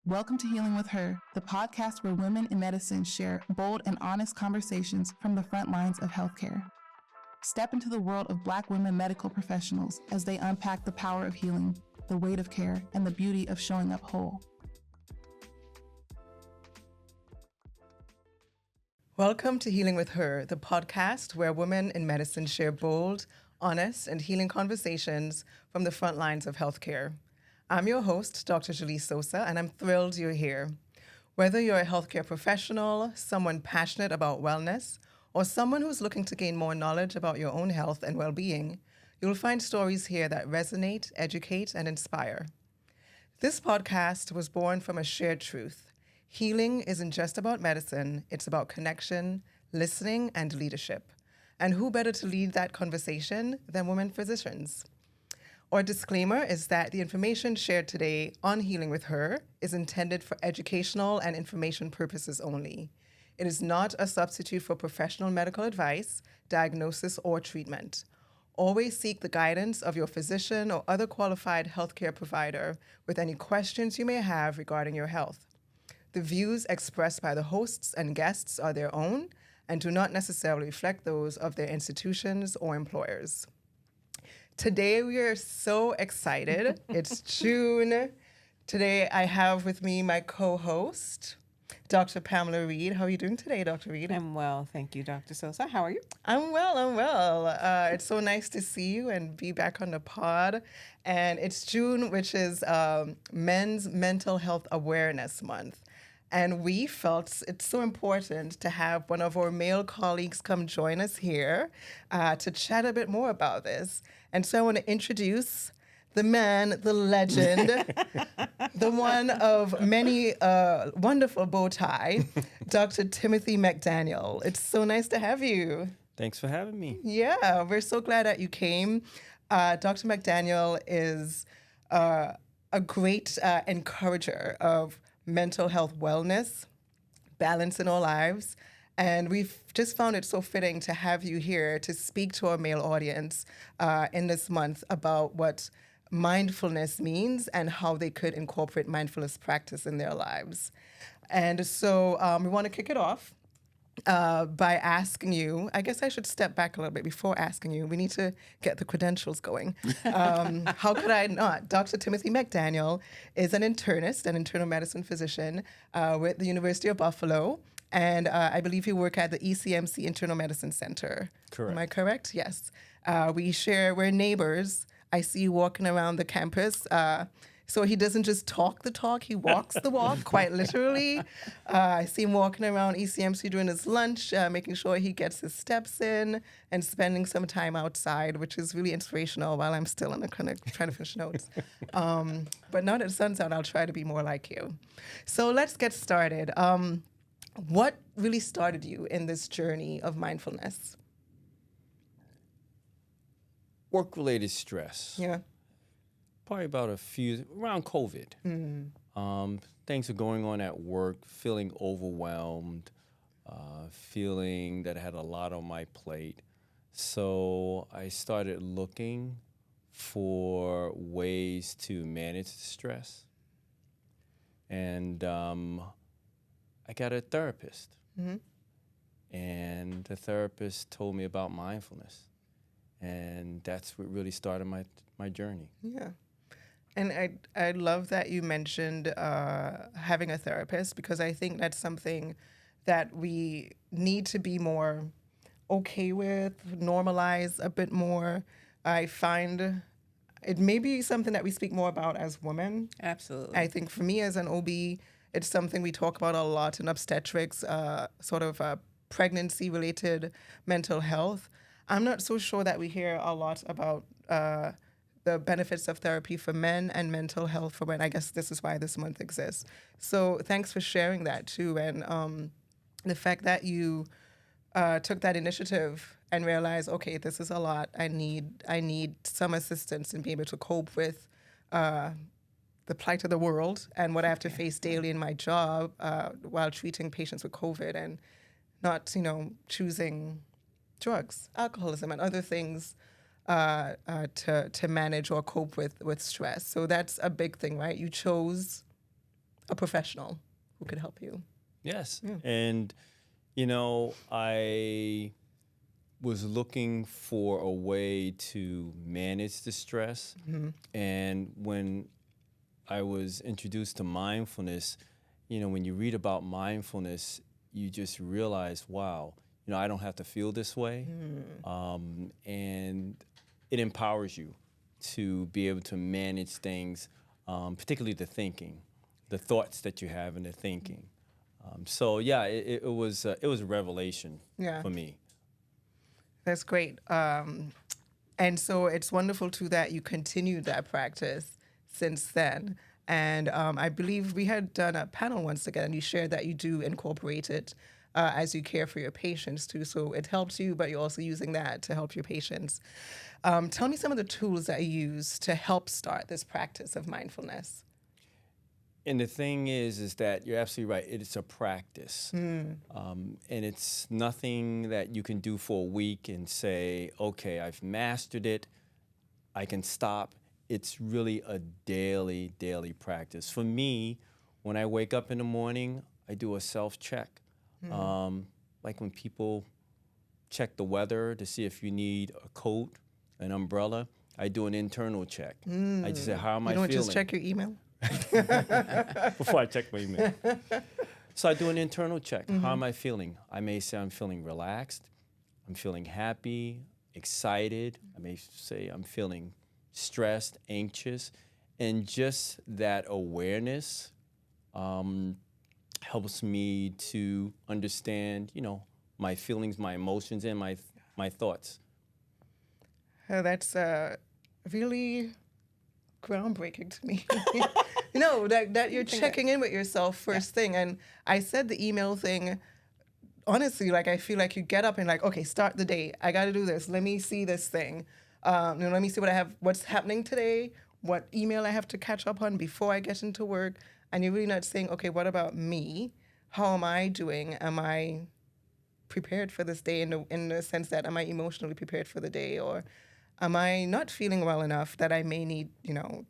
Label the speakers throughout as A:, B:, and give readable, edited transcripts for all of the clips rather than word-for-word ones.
A: Welcome to Healing with Her, the podcast where women in medicine share bold and honest conversations from the front lines of healthcare. Step into the world of Black women medical professionals as they unpack the power of healing, the weight of care, and the beauty of showing up whole.
B: Welcome to Healing with Her, the podcast where women in medicine share bold, honest, and healing conversations from the front lines of healthcare. I'm your host, Dr. Julie Sosa, and I'm thrilled you're here. Whether you're a healthcare professional, someone passionate about wellness, or someone who's looking to gain more knowledge about your own health and well-being, you'll find stories here that resonate, educate, and inspire. This podcast was born from a shared truth. Healing isn't just about medicine, it's about connection, listening, and leadership. And who better to lead that conversation than women physicians? Our disclaimer is that the information shared today on Healing with Her is intended for educational and information purposes only. It is not a substitute for professional medical advice, diagnosis, or treatment. Always seek the guidance of your physician or other qualified healthcare provider with any questions you may have regarding your health. The views expressed by the hosts and guests are their own and do not necessarily reflect those of their institutions or employers. Today we are so excited. It's June. Today I have with me my co-host, Dr. Pamela Reed. How are you doing today, Dr. Reed?
C: I'm well, thank you, Dr. Sosa. How are you?
B: I'm well. It's so nice to see you and be back on the pod. And it's June, which is Men's Mental Health Awareness Month. And we felt it's so important to have one of our male colleagues come join us here to chat a bit more about this. And so I want to introduce the man, the legend, the one of many wonderful bow tie, Dr. Timothy McDaniel. It's so nice to have you.
D: Thanks for having me.
B: Yeah, we're so glad that you came. Dr. McDaniel is a great encourager of mental health wellness, balance in our lives. And we've just found it so fitting to have you here to speak to our male audience in this month about what mindfulness means and how they could incorporate mindfulness practice in their lives. And so we want to kick it off by asking you, I guess I should step back a little bit before asking you. We need to get the credentials going. How could I not? Dr. Timothy McDaniel is an internist, an internal medicine physician with the University of Buffalo. And I believe you work at the ECMC Internal Medicine Center.
D: Correct.
B: Am I correct? Yes. We're neighbors. I see you walking around the campus. So he doesn't just talk the talk, he walks the walk, quite literally. I see him walking around ECMC during his lunch, making sure he gets his steps in and spending some time outside, which is really inspirational while I'm still in the clinic trying to finish notes. But now that the sun's out, I'll try to be more like you. So let's get started. What really started you in this journey of mindfulness?
D: Work-related stress.
B: Yeah.
D: Probably about around COVID. Things are going on at work, feeling overwhelmed, feeling that I had a lot on my plate. So I started looking for ways to manage the stress. And I got a therapist. And the therapist told me about mindfulness. And that's what really started my journey.
B: Yeah. And I love that you mentioned having a therapist, because I think that's something that we need to be more okay with, normalize a bit more. I find it may be something that we speak more about as women.
C: Absolutely.
B: I think for me as an OB, it's something we talk about a lot in obstetrics, sort of pregnancy-related mental health. I'm not so sure that we hear a lot about the benefits of therapy for men and mental health for men. I guess this is why this month exists. So thanks for sharing that too. And the fact that you took that initiative and realized, okay, this is a lot. I need some assistance in being able to cope with the plight of the world and what I have to face daily in my job while treating patients with COVID, and not, choosing drugs, alcoholism, and other things to manage or cope with stress. So that's a big thing, right? You chose a professional who could help you.
D: Yes.
B: Yeah.
D: And, I was looking for a way to manage the stress. And when I was introduced to mindfulness, when you read about mindfulness, you just realize, wow, I don't have to feel this way. And it empowers you to be able to manage things, particularly the thinking, the thoughts that you have and the thinking. So yeah, it was a revelation for me.
B: That's great. And so it's wonderful too that you continued that practice since then. And I believe we had done a panel once again, and you shared that you do incorporate it as you care for your patients too. So it helps you, but you're also using that to help your patients. Tell me some of the tools that you use to help start this practice of mindfulness.
D: And the thing is that you're absolutely right. It's a practice. And it's nothing that you can do for a week and say, okay, I've mastered it, I can stop. It's really a daily practice. For me, when I wake up in the morning, I do a self-check. Like when people check the weather to see if you need a coat, an umbrella, I do an internal check. I just say, how am I feeling?
B: You don't just check your email?
D: Before I check my email. So I do an internal check. How am I feeling? I may say I'm feeling relaxed. I'm feeling happy, excited. I may say I'm feeling stressed, anxious. And just that awareness helps me to understand, my feelings, my emotions, and my thoughts.
B: That's really groundbreaking to me. that you're checking in with yourself first thing. And I said the email thing, honestly, I feel like you get up and okay, start the day. I got to do this. Let me see this thing. Let me see what's happening today, what email I have to catch up on before I get into work. And you're really not saying, okay, what about me? How am I doing? Am I prepared for this day in the sense that am I emotionally prepared for the day? Or am I not feeling well enough that I may need,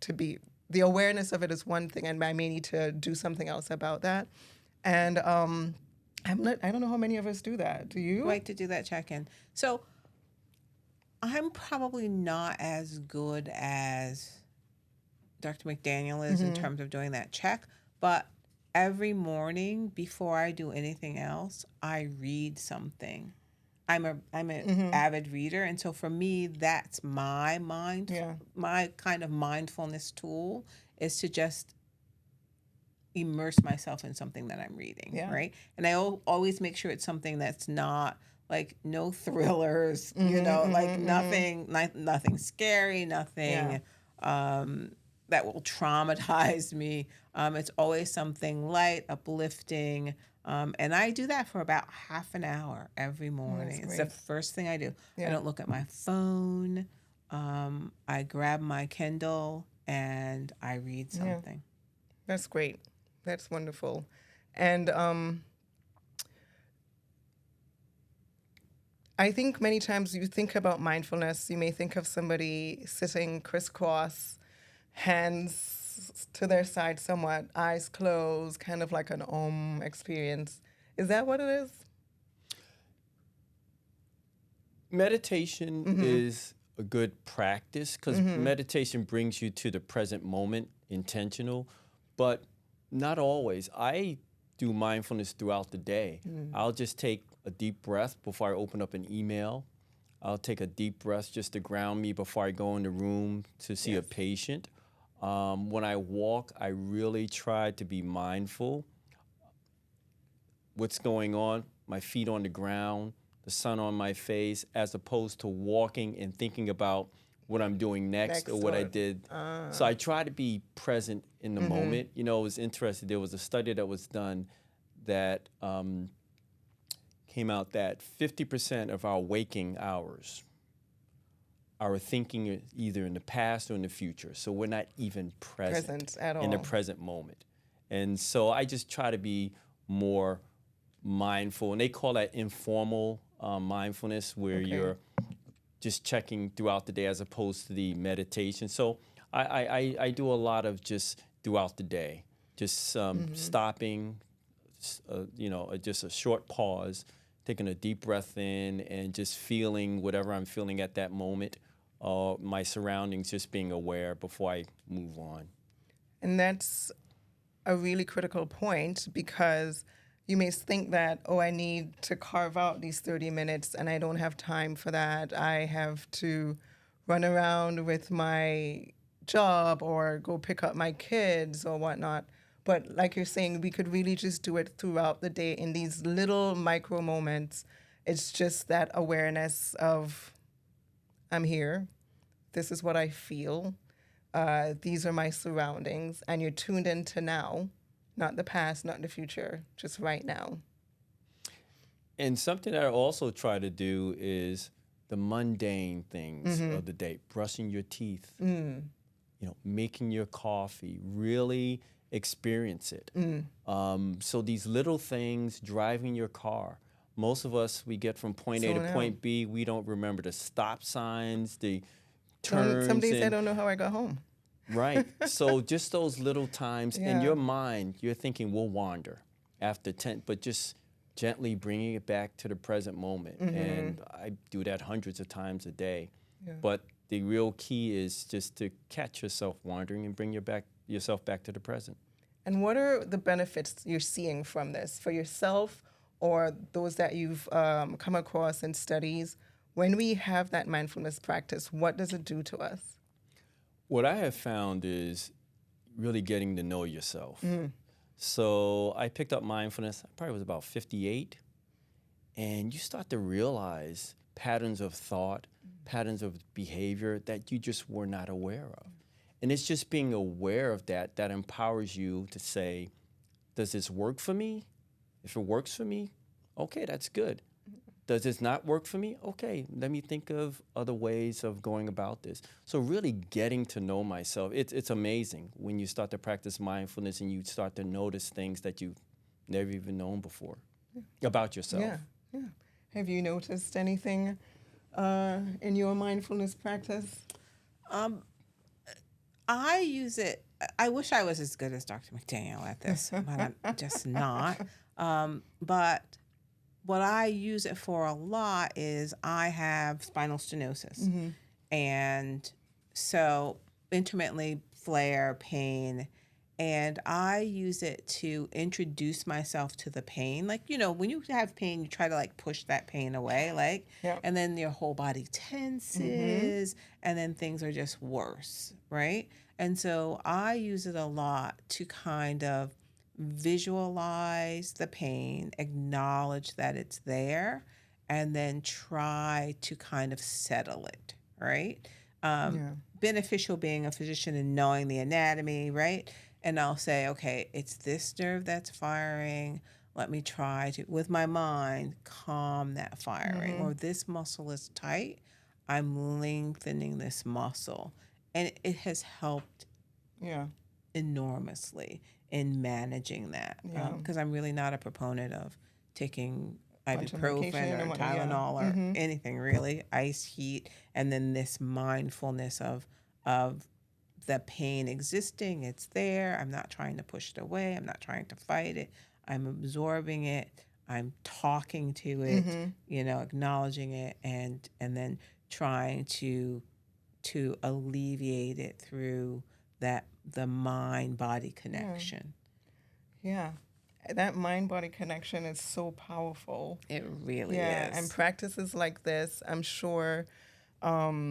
B: to be, the awareness of it is one thing, and I may need to do something else about that. And I don't know how many of us do that. Do you?
C: Like to do that check-in. So I'm probably not as good as Dr. McDaniel is in terms of doing that check, but every morning before I do anything else, I read something. I'm an avid reader, and so for me, that's my my kind of mindfulness tool is to just immerse myself in something that I'm reading, right? And I always make sure it's something that's not no thrillers, nothing scary, nothing that will traumatize me. It's always something light, uplifting. And I do that for about half an hour every morning. It's the first thing I do. I don't look at my phone. I grab my Kindle and I read something.
B: That's great. That's wonderful. And I think many times you think about mindfulness, you may think of somebody sitting crisscross, hands to their side somewhat, eyes closed, kind of like an Om experience. Is that what it is?
D: Meditation is a good practice because meditation brings you to the present moment, intentional, but not always. I do mindfulness throughout the day. I'll just take a deep breath before I open up an email. I'll take a deep breath just to ground me before I go in the room to see a patient. When I walk, I really try to be mindful. What's going on, my feet on the ground, the sun on my face, as opposed to walking and thinking about what I'm doing next or what I did. So I try to be present in the moment. It was interesting. There was a study that was done that came out that 50% of our waking hours are thinking either in the past or in the future. So we're not even present
B: at all
D: in the present moment. And so I just try to be more mindful. And they call that informal mindfulness, where you're just checking throughout the day as opposed to the meditation. So I do a lot of just throughout the day. just stopping, just a short pause, taking a deep breath in, and just feeling whatever I'm feeling at that moment, my surroundings, just being aware before I move on.
B: And that's a really critical point, because you may think that, I need to carve out these 30 minutes and I don't have time for that. I have to run around with my job or go pick up my kids or whatnot. But like you're saying, we could really just do it throughout the day in these little micro moments. It's just that awareness of, I'm here. This is what I feel. These are my surroundings. And you're tuned into now, not the past, not the future, just right now.
D: And something that I also try to do is the mundane things of the day, brushing your teeth, making your coffee, really experience it. So these little things, driving your car. Most of us, we get from point A to point B. We don't remember the stop signs, the turns.
B: Some days I don't know how I got home.
D: Right. So just those little times in your mind, you're thinking we'll wander after 10, but just gently bringing it back to the present moment. And I do that hundreds of times a day. Yeah. But the real key is just to catch yourself wandering and bring yourself back to the present.
B: And what are the benefits you're seeing from this for yourself or those that you've come across in studies? When we have that mindfulness practice, what does it do to us?
D: What I have found is really getting to know yourself. So I picked up mindfulness, I probably was about 58, and you start to realize patterns of thought, patterns of behavior that you just were not aware of. And it's just being aware of that empowers you to say, does this work for me? If it works for me, okay, that's good. Does this not work for me? Okay, let me think of other ways of going about this. So really getting to know myself, it's amazing when you start to practice mindfulness and you start to notice things that you've never even known before about yourself.
B: Yeah. Have you noticed anything in your mindfulness practice?
C: I use it. I wish I was as good as Dr. McDaniel at this, but I'm just not. But what I use it for a lot is I have spinal stenosis. And so intermittently flare, pain, and I use it to introduce myself to the pain. Like, when you have pain, you try to push that pain away, and then your whole body tenses, and then things are just worse, right? And so I use it a lot to kind of visualize the pain, acknowledge that it's there, and then try to kind of settle it, right? Beneficial being a physician and knowing the anatomy, right? And I'll say, okay, it's this nerve that's firing. Let me try to, with my mind, calm that firing. Or this muscle is tight. I'm lengthening this muscle. And it has helped enormously in managing that. Because I'm really not a proponent of taking ibuprofen or Tylenol or anything really, ice, heat, and then this mindfulness of the pain existing, it's there. I'm not trying to push it away. I'm not trying to fight it. I'm absorbing it. I'm talking to it, acknowledging it, and then trying to alleviate it through the mind-body connection.
B: Yeah. That mind-body connection is so powerful.
C: It really is.
B: And practices like this, I'm sure. Are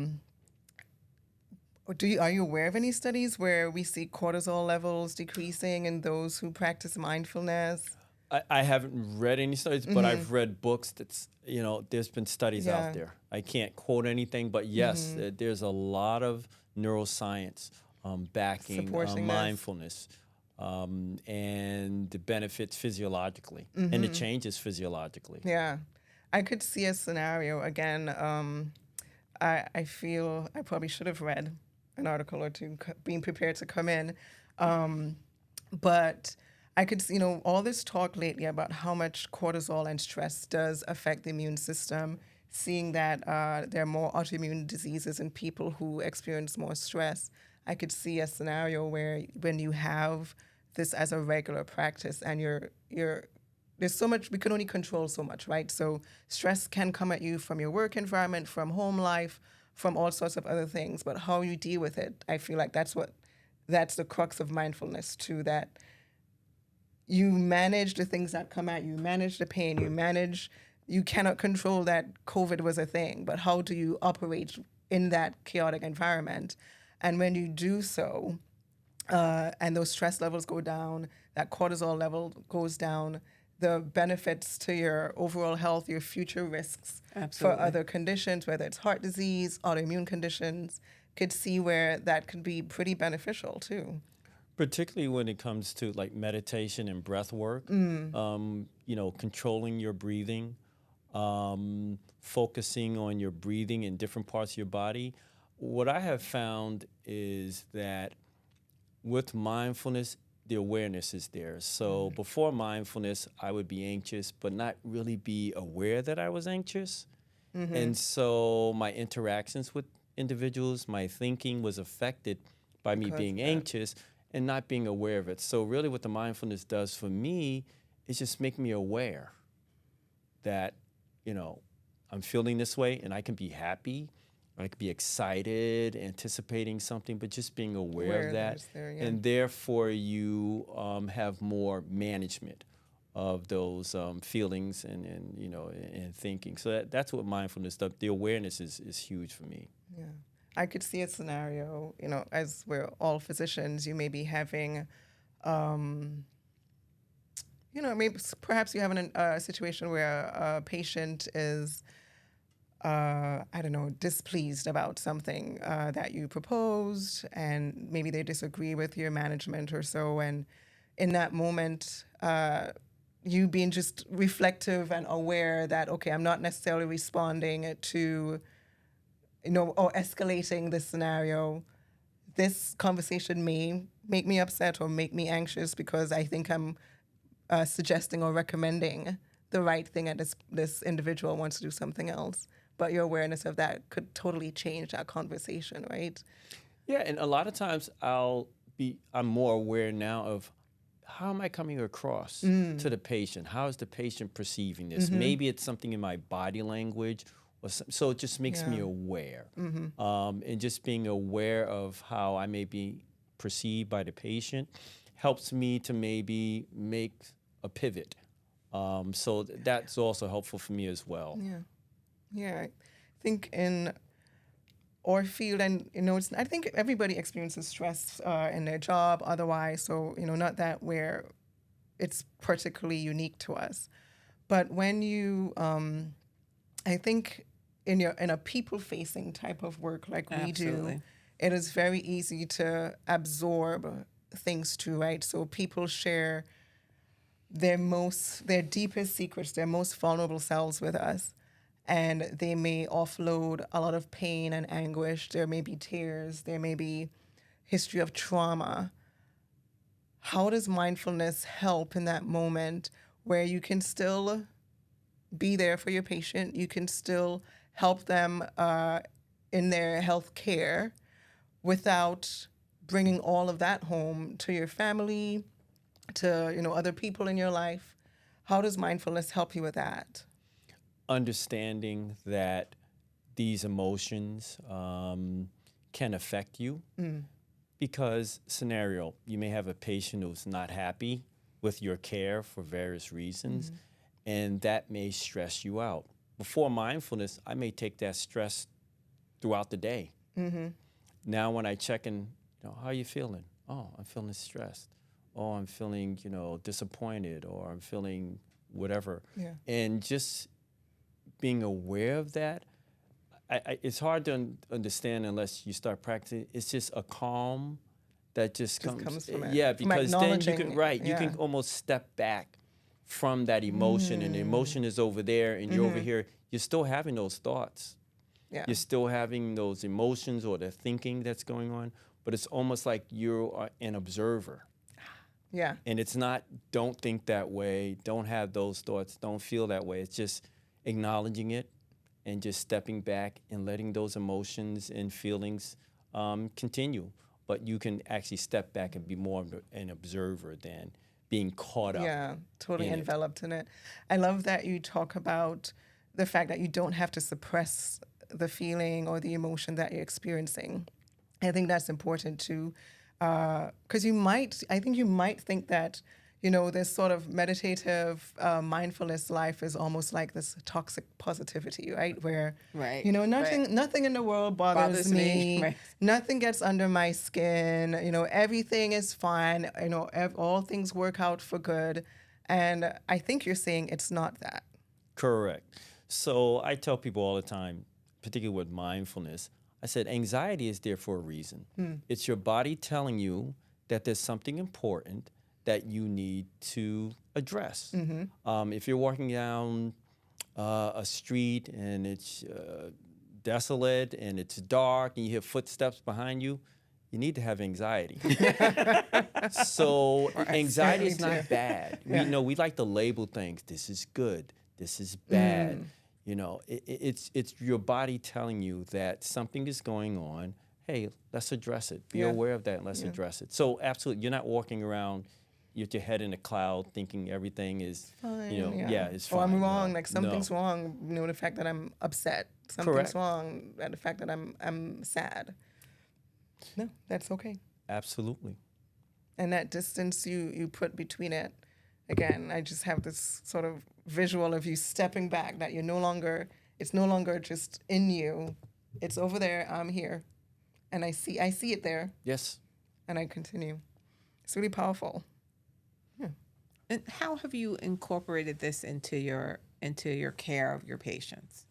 B: you aware of any studies where we see cortisol levels decreasing in those who practice mindfulness?
D: I haven't read any studies, but I've read books that's, there's been studies out there. I can't quote anything, but yes, there's a lot of neuroscience backing mindfulness and the benefits physiologically and the changes physiologically.
B: Yeah. I could see a scenario, again, I feel I probably should have read an article or two, being prepared to come in. But I could see, all this talk lately about how much cortisol and stress does affect the immune system, seeing that there are more autoimmune diseases in people who experience more stress. I could see a scenario where when you have this as a regular practice, and there's so much, we can only control so much, right? So stress can come at you from your work environment, from home life, from all sorts of other things, but how you deal with it, I feel like that's the crux of mindfulness too, that you manage the things that come at you, manage the pain, you cannot control that COVID was a thing, but how do you operate in that chaotic environment? And when you do so, and those stress levels go down, that cortisol level goes down, the benefits to your overall health, your future risks
C: Absolutely.
B: for other conditions, whether it's heart disease, autoimmune conditions, could see where that could be pretty beneficial too.
D: Particularly when it comes to like meditation and breath work, controlling your breathing, focusing on your breathing in different parts of your body. What I have found is that with mindfulness, the awareness is there. So before mindfulness, I would be anxious, but not really be aware that I was anxious. And so my interactions with individuals, my thinking was affected by me being anxious and not being aware of it. So really what the mindfulness does for me is just make me aware that, I'm feeling this way, and I can be happy, I could be excited, anticipating something, but just being aware of that. And therefore you have more management of those feelings and thinking. So that's what mindfulness does. The awareness is huge for me.
B: Yeah. I could see a scenario, as we're all physicians, you may be having, maybe perhaps you have a situation where a patient is, displeased about something that you proposed, and maybe they disagree with your management or so. And in that moment, you being just reflective and aware that, okay, I'm not necessarily responding to, or escalating this scenario. This conversation may make me upset or make me anxious because I think I'm suggesting or recommending the right thing, and this individual wants to do something else. But your awareness of that could totally change that conversation, right?
D: Yeah, and a lot of times I'm more aware now of how am I coming across to the patient? How is the patient perceiving this? Maybe it's something in my body language, so it just makes me aware. And just being aware of how I may be perceived by the patient helps me to maybe make a pivot. So that's also helpful for me as well.
B: Yeah, I think in our field, and I think everybody experiences stress in their job otherwise, so not that where it's particularly unique to us. But when you, I think in a people-facing type of work like we do, it is very easy to absorb things too, right? So people share their deepest secrets, their most vulnerable selves with us. And they may offload a lot of pain and anguish. There may be tears. There may be history of trauma. How does mindfulness help in that moment where you can still be there for your patient? You can still help them in their health care without bringing all of that home to your family, to other people in your life? How does mindfulness help you with that?
D: Understanding that these emotions can affect you. Because scenario, you may have a patient who's not happy with your care for various reasons, and that may stress you out. Before mindfulness, I may take that stress throughout the day. Now when I check in, how are you feeling? Oh, I'm feeling stressed. Oh, I'm feeling, disappointed, or I'm feeling whatever. And just being aware of that, it's hard to understand unless you start practicing. It's just a calm that just comes from it. Yeah, because then you can you can almost step back from that emotion, and the emotion is over there, and you're over here. You're still having those thoughts. You're still having those emotions or the thinking that's going on, but it's almost like you're an observer. And it's not, don't think that way, don't have those thoughts, don't feel that way. It's just acknowledging it and just stepping back and letting those emotions and feelings continue. but you can actually step back and be more of an observer than being caught up.
B: Yeah, totally
D: in it.
B: enveloped in it. I love that you talk about the fact that you don't have to suppress the feeling or the emotion that you're experiencing. I think that's important too, because I think you might think that, this sort of meditative mindfulness life is almost like this toxic positivity, right? Where,
C: Right,
B: nothing in the world bothers me.
C: Right.
B: Nothing gets under my skin. Everything is fine. All things work out for good. And I think you're saying it's not that.
D: Correct. So I tell people all the time, particularly with mindfulness, I said anxiety is there for a reason. It's your body telling you that there's something important that you need to address. If you're walking down a street and it's desolate and it's dark and you hear footsteps behind you, you need to have anxiety. So anxiety is not bad.
B: Yeah.
D: We like to label things. This is good. This is bad. It's your body telling you that something is going on. Hey, let's address it. Be aware of that and let's address it. So absolutely, you're not walking around with your head in a cloud thinking everything is
B: Fine,
D: it's fine.
B: Or I'm wrong,
D: No,
B: like something's
D: no.
B: wrong, the fact that I'm upset. Something's
D: Correct.
B: wrong, and the fact that I'm sad. No, that's okay.
D: Absolutely.
B: And that distance you put between it, again, I just have this sort of visual of you stepping back, that it's no longer just in you, it's over there, I'm here. And I see it there,
D: Yes.
B: and I continue. It's really powerful.
C: And how have you incorporated this into your care of your patients?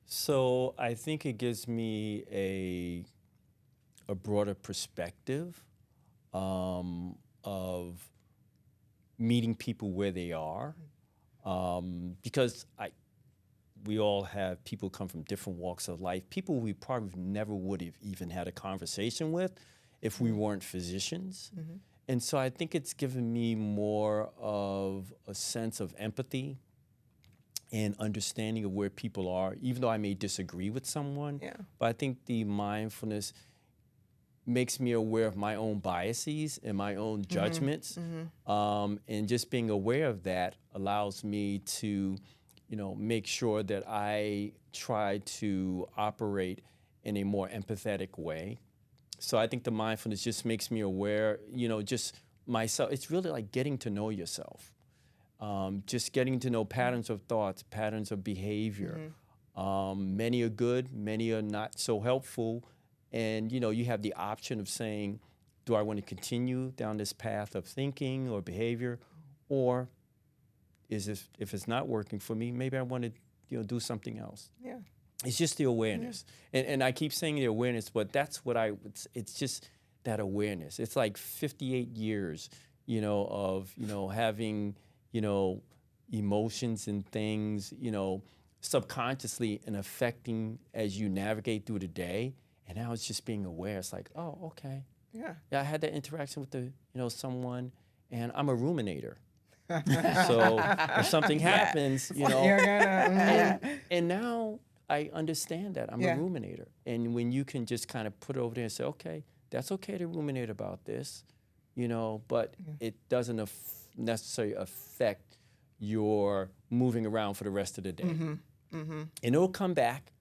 D: So I think it gives me a broader perspective of meeting people where they are, because we all have people come from different walks of life, people we probably never would have even had a conversation with if we weren't physicians. And so I think it's given me more of a sense of empathy and understanding of where people are, even though I may disagree with someone.
B: Yeah.
D: But I think the mindfulness makes me aware of my own biases and my own judgments. And just being aware of that allows me to, make sure that I try to operate in a more empathetic way. So I think the mindfulness just makes me aware, just myself. It's really like getting to know yourself. Just getting to know patterns of thoughts, patterns of behavior. Many are good, many are not so helpful. And, you have the option of saying, do I want to continue down this path of thinking or behavior? Or if it's not working for me, maybe I want to, do something else.
B: Yeah.
D: It's just the awareness. And I keep saying the awareness, but that's it's just that awareness. It's like 58 years, of, having, emotions and things, subconsciously and affecting as you navigate through the day. And now it's just being aware. It's like, oh, okay.
B: Yeah.
D: Yeah, I had that interaction with someone, and I'm a ruminator. So if something happens,
B: You're gonna,
D: and now I understand that I'm a ruminator. And when you can just kind of put it over there and say, okay, that's okay to ruminate about this, but it doesn't necessarily affect your moving around for the rest of the day. And it'll come back,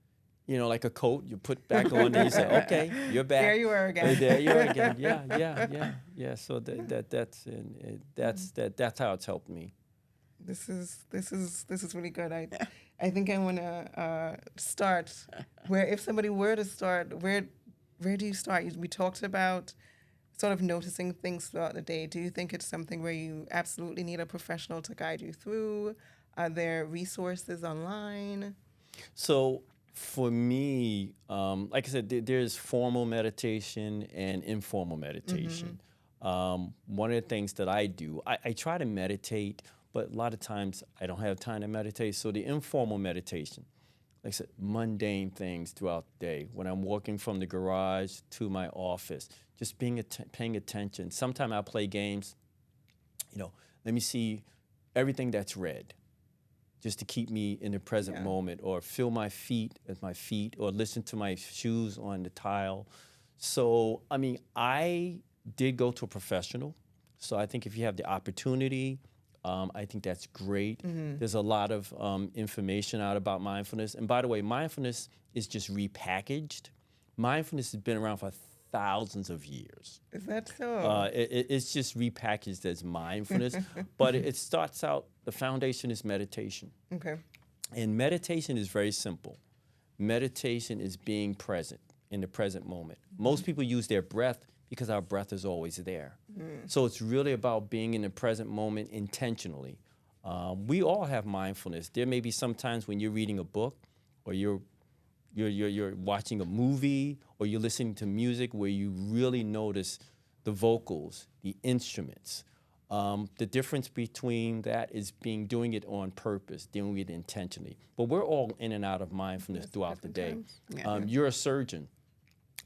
D: like a coat you put back on and you say, okay, you're back.
B: There you are again.
D: There you are again. Yeah. So that's how it's helped me.
B: This is really good. I think I want to start where, if somebody were to start, where do you start? We talked about sort of noticing things throughout the day. Do you think it's something where you absolutely need a professional to guide you through? Are there resources online?
D: So for me, like I said, there's formal meditation and informal meditation. One of the things that I do, I try to meditate, but a lot of times I don't have time to meditate. So the informal meditation, like I said, mundane things throughout the day. When I'm walking from the garage to my office, just paying attention. Sometimes I'll play games, let me see everything that's red, just to keep me in the present moment, or feel my feet, or listen to my shoes on the tile. So, I mean, I did go to a professional. So I think if you have the opportunity, I think that's great. There's a lot of information out about mindfulness. And by the way, mindfulness is just repackaged. Mindfulness has been around for thousands of years.
B: Is that so?
D: It's just repackaged as mindfulness, but it starts out, the foundation is meditation.
B: Okay.
D: And meditation is very simple. Meditation is being present in the present moment. Most people use their breath because our breath is always there. So it's really about being in the present moment intentionally. We all have mindfulness. There may be some times when you're reading a book or you're watching a movie or you're listening to music where you really notice the vocals, the instruments. The difference between that is doing it on purpose, doing it intentionally. But we're all in and out of mindfulness throughout the day. You're a surgeon.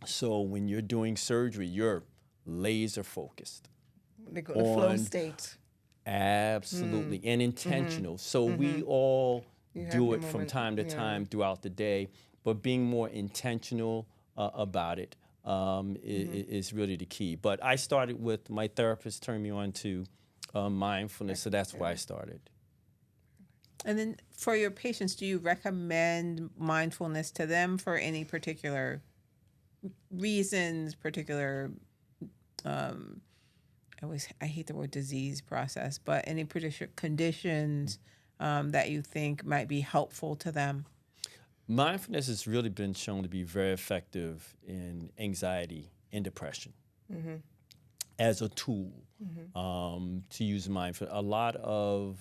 D: So when you're doing surgery, you're laser focused.
B: They go to flow state.
D: Absolutely, and intentional. So we all do it from time to time throughout the day, but being more intentional about it is really the key. But I started with, my therapist turned me on to mindfulness, so that's why I started.
C: And then for your patients, do you recommend mindfulness to them for any particular reasons, particular, I hate the word disease process, but any particular conditions that you think might be helpful to them?
D: Mindfulness has really been shown to be very effective in anxiety and depression as a tool to use mindfulness. A lot of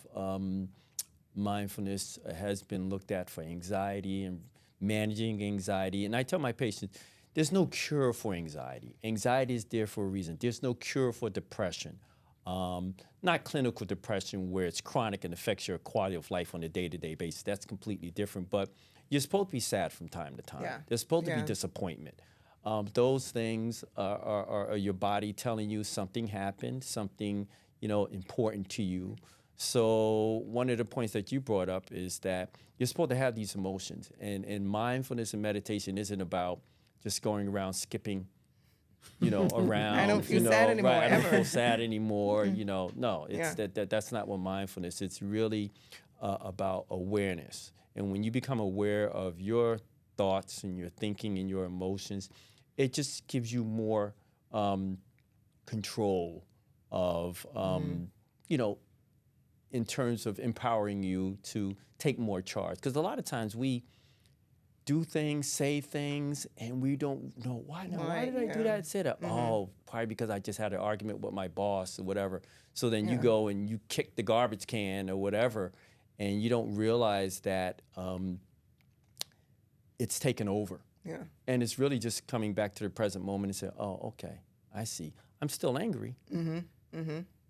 D: mindfulness has been looked at for anxiety and managing anxiety. And I tell my patients, there's no cure for anxiety. Anxiety is there for a reason. There's no cure for depression. Not clinical depression where it's chronic and affects your quality of life on a day-to-day basis. That's completely different. But you're supposed to be sad from time to time.
B: Yeah.
D: There's supposed to be disappointment. Those things are your body telling you something happened, something important to you. So one of the points that you brought up is that you're supposed to have these emotions. And mindfulness and meditation isn't about just going around skipping, around.
B: I don't feel sad anymore.
D: Right, I don't feel sad anymore. No, it's that's not what mindfulness. It's really about awareness. And when you become aware of your thoughts and your thinking and your emotions, it just gives you more control of, in terms of empowering you to take more charge. Because a lot of times we do things, say things, and we don't know why. Why did I do that? Say that. Oh, probably because I just had an argument with my boss or whatever. So then you go and you kick the garbage can or whatever, and you don't realize that it's taken over.
B: Yeah.
D: And it's really just coming back to the present moment and say, oh, okay, I see. I'm still angry,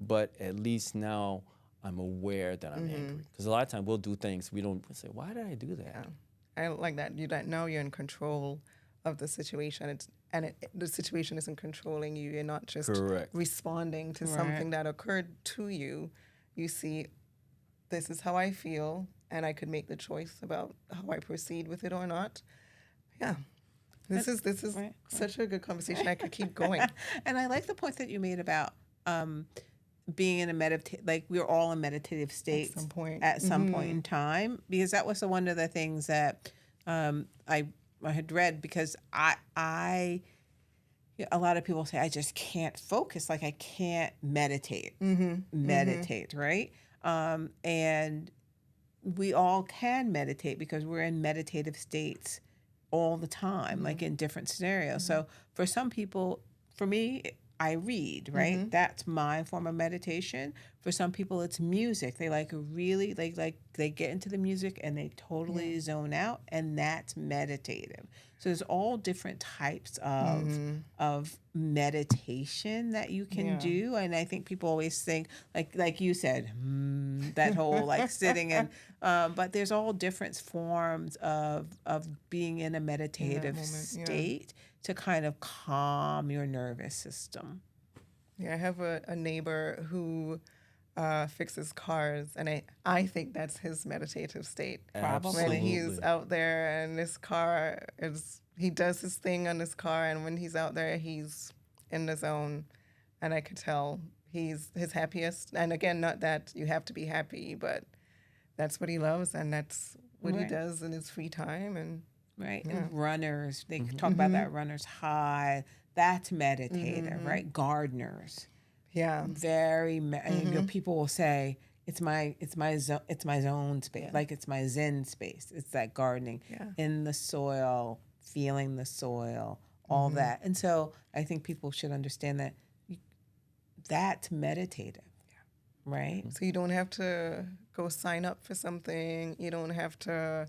D: but at least now I'm aware that I'm angry. Because a lot of times we'll do things, we'll say, why did I do that?
B: Yeah. I like that. You don't know you're in control of the situation. The situation isn't controlling you. You're not just responding to something that occurred to you. You see, this is how I feel, and I could make the choice about how I proceed with it or not. Yeah. This is such a good conversation. I could keep going.
C: And I like the point that you made about being in a like we're all in meditative states at some point in time, because that was one of the things that I had read, because I a lot of people say I just can't focus, like I can't meditate, right? And we all can meditate because we're in meditative states all the time, like in different scenarios. So for some people, for me, I read, right? That's my form of meditation. For some people, it's music. They they get into the music and they totally zone out, and that's meditative. So there's all different types of meditation that you can do. And I think people always think, like you said, that whole sitting and, but there's all different forms of being in a meditative state to kind of calm your nervous system.
B: Yeah, I have a neighbor who fixes cars, and I think that's his meditative state.
C: Probably.
B: When he's out there and his car is he does his thing on his car, and when he's out there, he's in the zone, and I could tell he's his happiest. And again, not that you have to be happy, but that's what he loves, and that's what he
C: Right.
B: does in his free time. And
C: Right. And runners, they talk about that runner's high. That's meditative, right? Gardeners,
B: yeah,
C: very. And, people will say it's my zone space, like it's my Zen space. It's that gardening in the soil, feeling the soil, all that. And so I think people should understand that that's meditative, right?
B: so you don't have to go sign up for something. You don't have to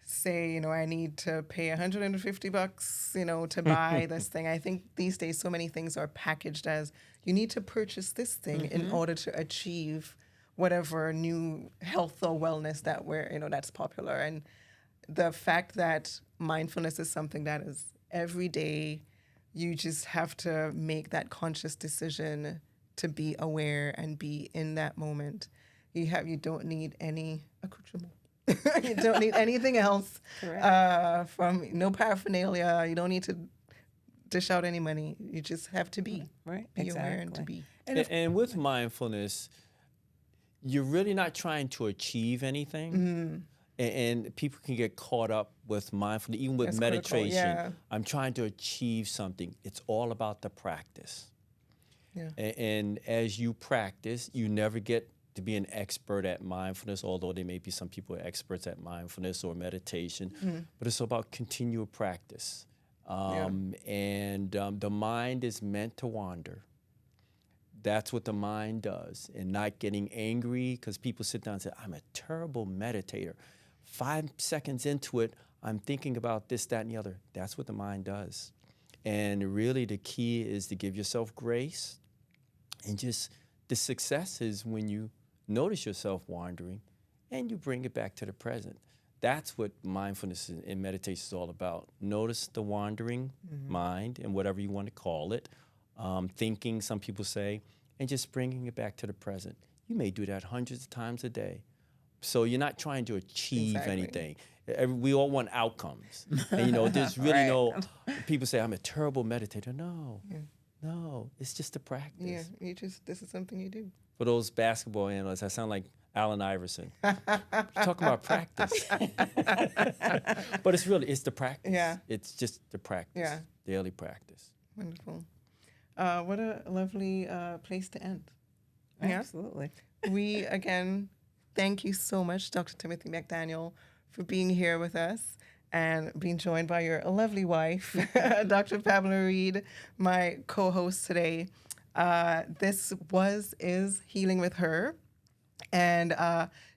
B: say, I need to pay $150, to buy this thing. I think these days so many things are packaged as you need to purchase this thing in order to achieve whatever new health or wellness that that's popular. And the fact that mindfulness is something that is every day, you just have to make that conscious decision to be aware and be in that moment. You don't need any accoutrement. You don't need anything else from no paraphernalia. You don't need to dish out any money. You just have to be
C: Right.
B: Be aware and to be.
D: And with mindfulness, you're really not trying to achieve anything. And people can get caught up with mindfulness, even with
B: That's critical,
D: meditation.
B: yeah.
D: I'm trying to achieve something. It's all about the practice.
B: Yeah.
D: And as you practice, you never get to be an expert at mindfulness, although there may be some people who are experts at mindfulness or meditation, but it's about continual practice. And the mind is meant to wander. That's what the mind does. And not getting angry, because people sit down and say, I'm a terrible meditator. 5 seconds into it, I'm thinking about this, that, and the other. That's what the mind does. And really the key is to give yourself grace. And just the success is when you notice yourself wandering and you bring it back to the present. That's what mindfulness and meditation is all about. Notice the wandering mind and whatever you want to call it, thinking, some people say, and just bringing it back to the present. You may do that hundreds of times a day. So you're not trying to achieve anything. We all want outcomes. And, there's really no, people say, I'm a terrible meditator. No, it's just a practice.
B: Yeah, this is something you do.
D: For those basketball analysts, I sound like Allen Iverson. Talking about practice. But it's the practice.
B: Yeah.
D: It's just the practice.
B: Yeah.
D: Daily practice.
B: Wonderful. What a lovely place to end.
C: Absolutely.
B: We, again, thank you so much, Dr. Timothy McDaniel, for being here with us and being joined by your lovely wife, Dr. Pamela Reed, my co-host today. This is Healing with Her. And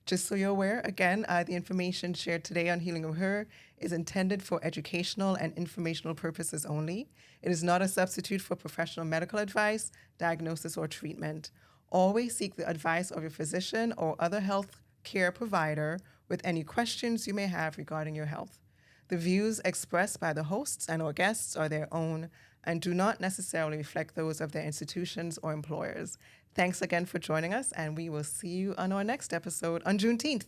B: just so you're aware, again, the information shared today on Healing with Her is intended for educational and informational purposes only. It is not a substitute for professional medical advice, diagnosis, or treatment. Always seek the advice of your physician or other health care provider with any questions you may have regarding your health. The views expressed by the hosts and/or guests are their own and do not necessarily reflect those of their institutions or employers. Thanks again for joining us, and we will see you on our next episode on Juneteenth.